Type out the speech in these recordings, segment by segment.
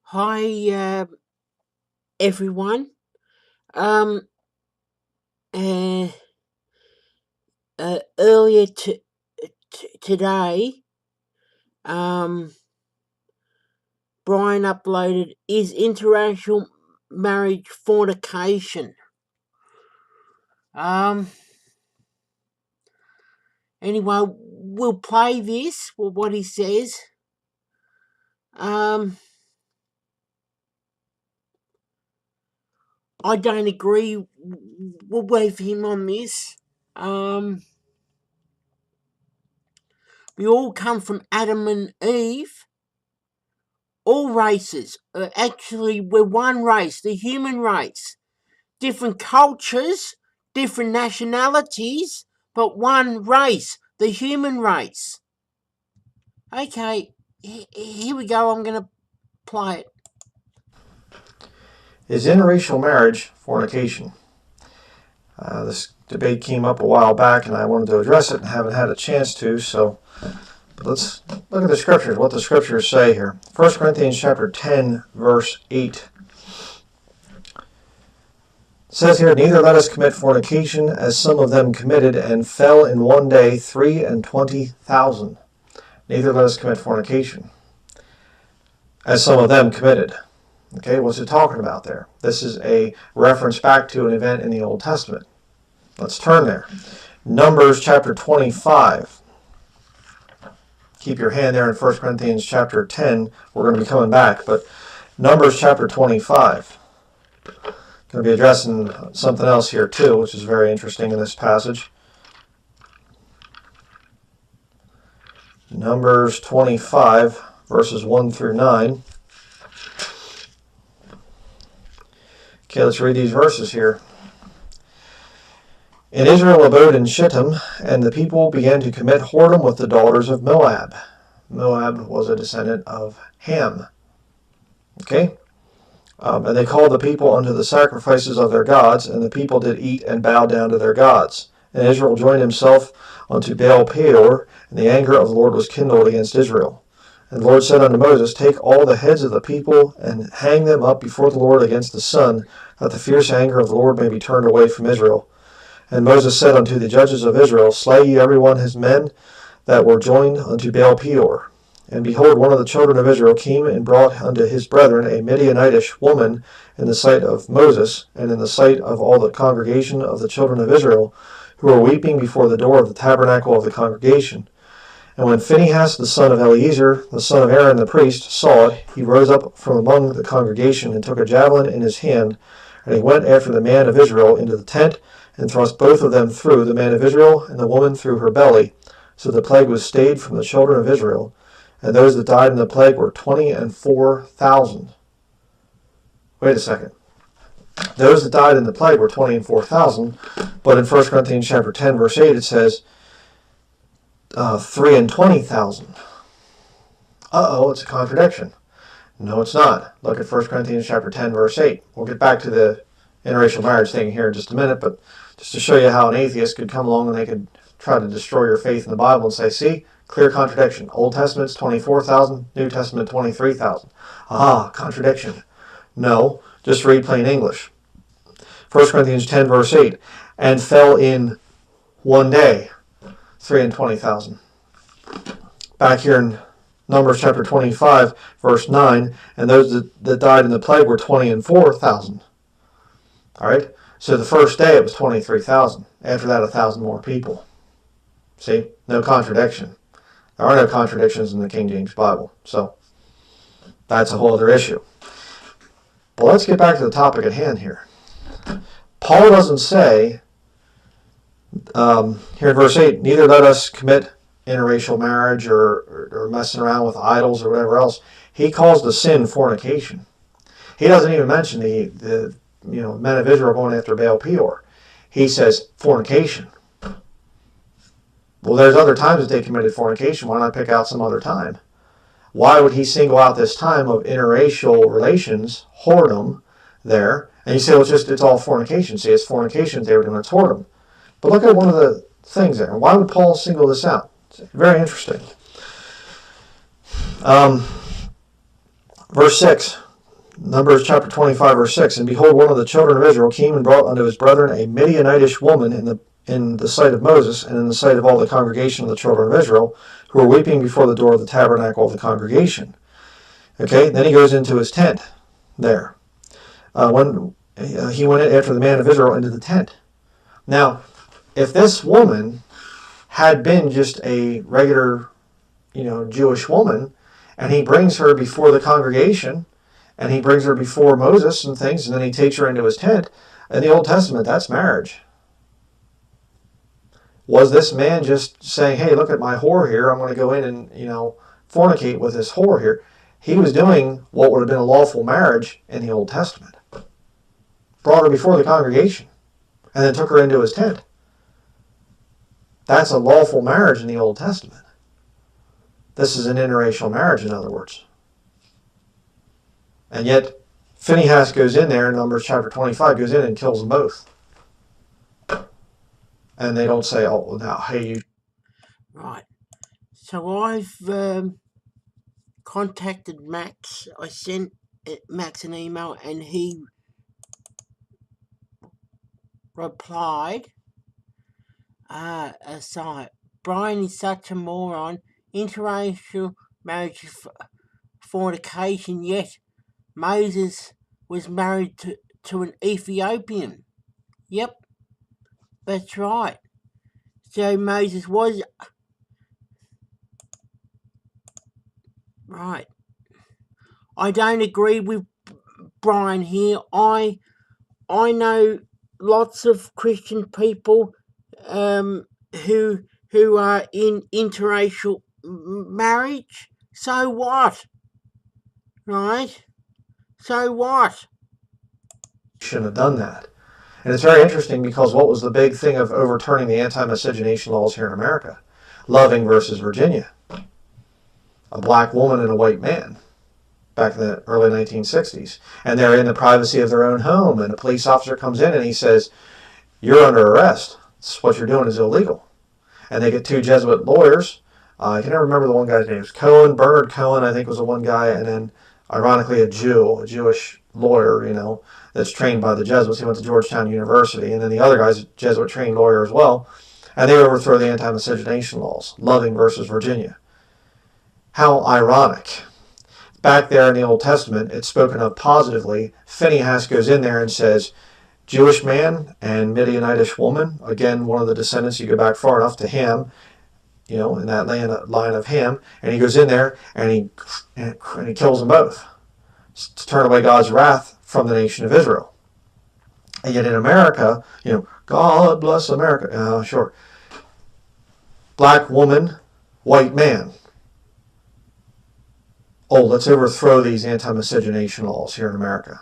Hi, everyone. Um, uh, Earlier today, um, Brian uploaded Is Interracial Marriage Fornication? Um, anyway, we'll play this, what he says. Um, I don't agree with him on this. Um, we all come from Adam and Eve. All races. Actually, we're one race, the human race. Different cultures, different nationalities, but one race, the human race. Okay, here we go. I'm going to play it. Is interracial marriage fornication? This debate came up a while back, and I wanted to address it and haven't had a chance to. So let's look at the scriptures. What the scriptures say here. 1 Corinthians chapter 10, verse 8. It says here, "Neither let us commit fornication, as some of them committed, and fell in one day 23,000. Neither let us commit fornication, as some of them committed." Okay, what's it talking about there? This is a reference back to an event in the Old Testament. Let's turn there. Numbers chapter 25. Keep your hand there in 1 Corinthians chapter 10. We're going to be coming back, but Numbers chapter 25. Going to be addressing something else here too, which is very interesting in this passage. Numbers 25, verses 1 through 9. Okay, let's read these verses here. And Israel abode in Shittim, and the people began to commit whoredom with the daughters of Moab. Moab was a descendant of Ham. Okay? And they called the people unto the sacrifices of their gods, and the people did eat and bow down to their gods. And Israel joined himself unto Baal Peor, and the anger of the Lord was kindled against Israel. And the Lord said unto Moses, Take all the heads of the people, and hang them up before the Lord against the sun, that the fierce anger of the Lord may be turned away from Israel. And Moses said unto the judges of Israel, Slay ye every one his men that were joined unto Baal Peor. And behold, one of the children of Israel came and brought unto his brethren a Midianitish woman in the sight of Moses, and in the sight of all the congregation of the children of Israel, who were weeping before the door of the tabernacle of the congregation. And when Phinehas the son of Eleazar, the son of Aaron the priest, saw it, he rose up from among the congregation, and took a javelin in his hand, and he went after the man of Israel into the tent, and thrust both of them through, the man of Israel and the woman through her belly. So the plague was stayed from the children of Israel, and those that died in the plague were 24,000. Wait a second. Those that died in the plague were 24,000, but in 1 Corinthians chapter 10, verse 8, it says 23,000. Uh-oh, it's a contradiction. No, it's not. Look at 1 Corinthians chapter 10, verse 8. We'll get back to the interracial marriage thing here in just a minute, but just to show you how an atheist could come along and they could try to destroy your faith in the Bible and say, see, clear contradiction. Old Testament's 24,000, New Testament 23,000. Ah, contradiction. No, just read plain English. 1 Corinthians 10, verse 8. And fell in one day 23,000. Back here in Numbers chapter 25, verse 9. And those that died in the plague were 24,000. All right? So the first day it was 23,000. After that, 1,000 more people. See? No contradiction. There are no contradictions in the King James Bible. So that's a whole other issue. But let's get back to the topic at hand here. Paul doesn't say, here in verse 8, neither let us commit interracial marriage or messing around with idols or whatever else. He calls the sin fornication. He doesn't even mention the men of Israel going after Baal Peor. He says fornication. Well, there's other times that they committed fornication. Why not pick out some other time? Why would he single out this time of interracial relations, whoredom, there? And you say, well, it's all fornication. See, it's fornication they were doing, it's whoredom. But look at one of the things there. Why would Paul single this out? It's very interesting. Verse 6. Numbers chapter 25, verse 6. And behold, one of the children of Israel came and brought unto his brethren a Midianitish woman in the sight of Moses, and in the sight of all the congregation of the children of Israel, who were weeping before the door of the tabernacle of the congregation. Okay, then he goes into his tent there. When he went in after the man of Israel into the tent. Now, if this woman had been just a regular, Jewish woman, and he brings her before the congregation, and he brings her before Moses and things, and then he takes her into his tent, in the Old Testament, that's marriage. Was this man just saying, hey, look at my whore here, I'm going to go in and, fornicate with this whore here? He was doing what would have been a lawful marriage in the Old Testament. Brought her before the congregation, and then took her into his tent. That's a lawful marriage in the Old Testament. This is an interracial marriage, in other words. And yet, Phinehas goes in there in Numbers chapter 25, goes in and kills them both. And they don't say, oh, well, now, hey, you... Right. So I've contacted Max. I sent Max an email, and he replied, aside, Brian is such a moron. Interracial marriage is fornication, yet Moses was married to an Ethiopian. Yep, that's right. So Moses was... Right. I don't agree with Brian here. I know lots of Christian people who are in interracial marriage. So what? Right? So what? Shouldn't have done that. And it's very interesting because what was the big thing of overturning the anti-miscegenation laws here in America? Loving versus Virginia. A black woman and a white man back in the early 1960s. And they're in the privacy of their own home, and a police officer comes in and he says, you're under arrest. What you're doing is illegal. And they get two Jesuit lawyers. I can never remember the one guy's name. It was Cohen, Bernard Cohen, I think was the one guy, and then ironically a Jewish lawyer, that's trained by the Jesuits. He went to Georgetown University, and then the other guy's a Jesuit-trained lawyer as well. And they overthrow the anti-miscegenation laws, Loving versus Virginia. How ironic. Back there in the Old Testament, it's spoken of positively. Phinehas goes in there and says, Jewish man and Midianitish woman, again, one of the descendants, you go back far enough to Ham, in that line of Ham, and he goes in there and he kills them both to turn away God's wrath from the nation of Israel. And yet in America, God bless America, sure. Black woman, white man. Oh, let's overthrow these anti-miscegenation laws here in America.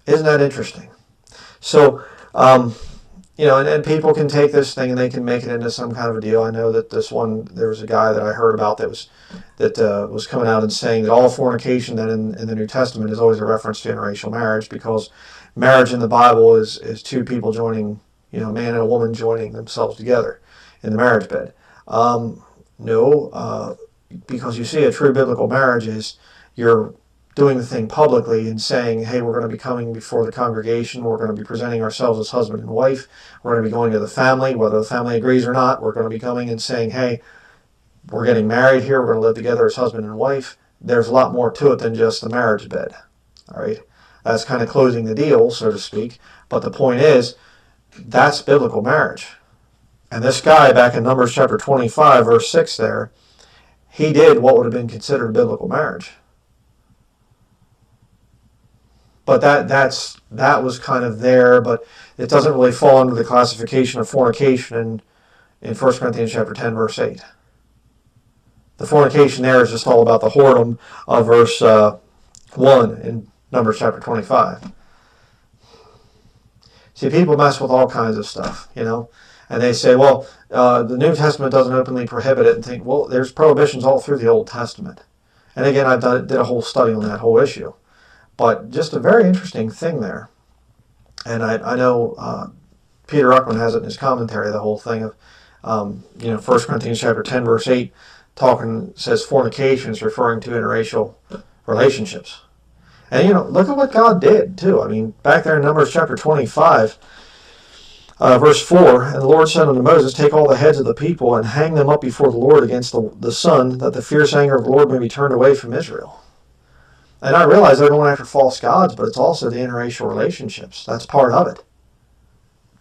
Isn't that interesting? So, and people can take this thing and they can make it into some kind of a deal. I know that there was a guy that I heard about that was coming out and saying that all fornication then in the New Testament is always a reference to interracial marriage, because marriage in the Bible is two people joining, a man and a woman joining themselves together in the marriage bed. No, because you see, a true biblical marriage is you're doing the thing publicly and saying, hey, we're going to be coming before the congregation, we're going to be presenting ourselves as husband and wife, we're going to be going to the family, whether the family agrees or not, we're going to be coming and saying, hey, we're getting married here, we're going to live together as husband and wife. There's a lot more to it than just the marriage bed. All right? That's kind of closing the deal, so to speak. But the point is, that's biblical marriage. And this guy, back in Numbers chapter 25, verse 6 there, he did what would have been considered biblical marriage. But that was kind of there, but it doesn't really fall under the classification of fornication in 1 Corinthians chapter 10, verse 8. The fornication there is just all about the whoredom of verse 1 in Numbers chapter 25. See, people mess with all kinds of stuff, and they say, well, the New Testament doesn't openly prohibit it, and think, well, there's prohibitions all through the Old Testament. And again, I did a whole study on that whole issue. But just a very interesting thing there. And I know Peter Ruckman has it in his commentary, the whole thing of, 1 Corinthians chapter 10, verse 8, says fornication is referring to interracial relationships. And look at what God did too. I mean, back there in Numbers chapter 25, verse 4, and the Lord said unto Moses, take all the heads of the people and hang them up before the Lord against the sun, that the fierce anger of the Lord may be turned away from Israel. And I realize they're going after false gods, but it's also the interracial relationships. That's part of it.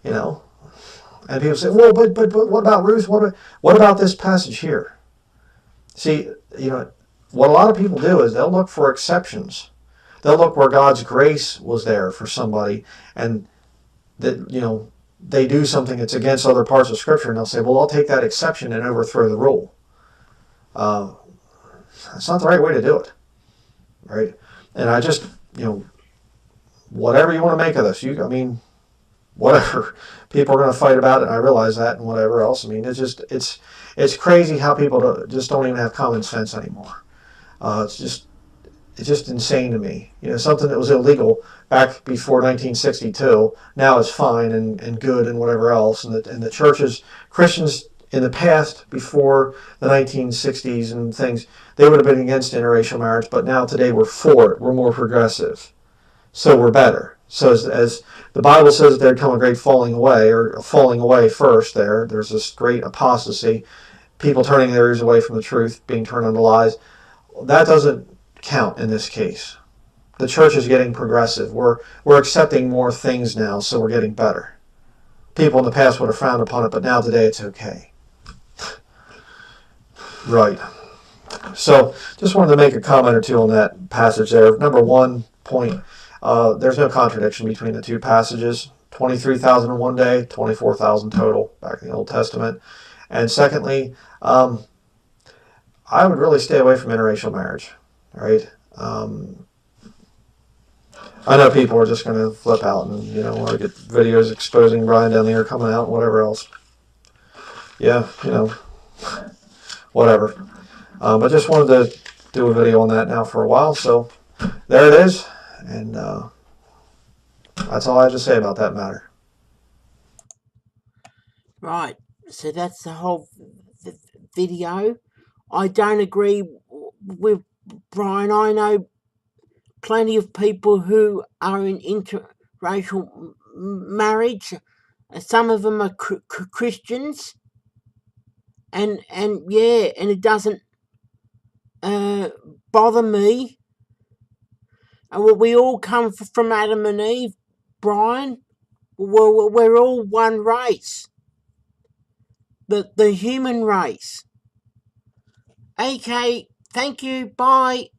And people say, well, but what about Ruth? What about this passage here? See, what a lot of people do is they'll look for exceptions. They'll look where God's grace was there for somebody, and that they do something that's against other parts of Scripture, and they'll say, well, I'll take that exception and overthrow the rule. That's not the right way to do it, right? And I just, whatever you want to make of this, whatever. People are going to fight about it, and I realize that, and whatever else. I mean, it's crazy how people just don't even have common sense anymore. It's just insane to me. Something that was illegal back before 1962 now is fine and good and whatever else. And the churches, Christians in the past, before the 1960s and things, they would have been against interracial marriage, but now today we're for it. We're more progressive. So we're better. So as the Bible says that there'd come a great falling away, or a falling away first there's this great apostasy, people turning their ears away from the truth, being turned onto lies. That doesn't count in this case. The church is getting progressive. We're accepting more things now, so we're getting better. People in the past would have frowned upon it, but now today it's okay. Right. So just wanted to make a comment or two on that passage there. Number one point, there's no contradiction between the two passages. 23,000 in one day, 24,000 total back in the Old Testament. And secondly, I would really stay away from interracial marriage, right? I know people are just going to flip out and, want to get videos exposing Brian Denlinger coming out and whatever else. Yeah, whatever. I just wanted to do a video on that now for a while, so there it is. And that's all I have to say about that matter. Right, so that's the whole video. I don't agree with Brian. I know plenty of people who are in interracial marriage. Some of them are Christians, and it doesn't bother me. And we all come from Adam and Eve, Brian. We're all one race, the human race. Okay, thank you. Bye.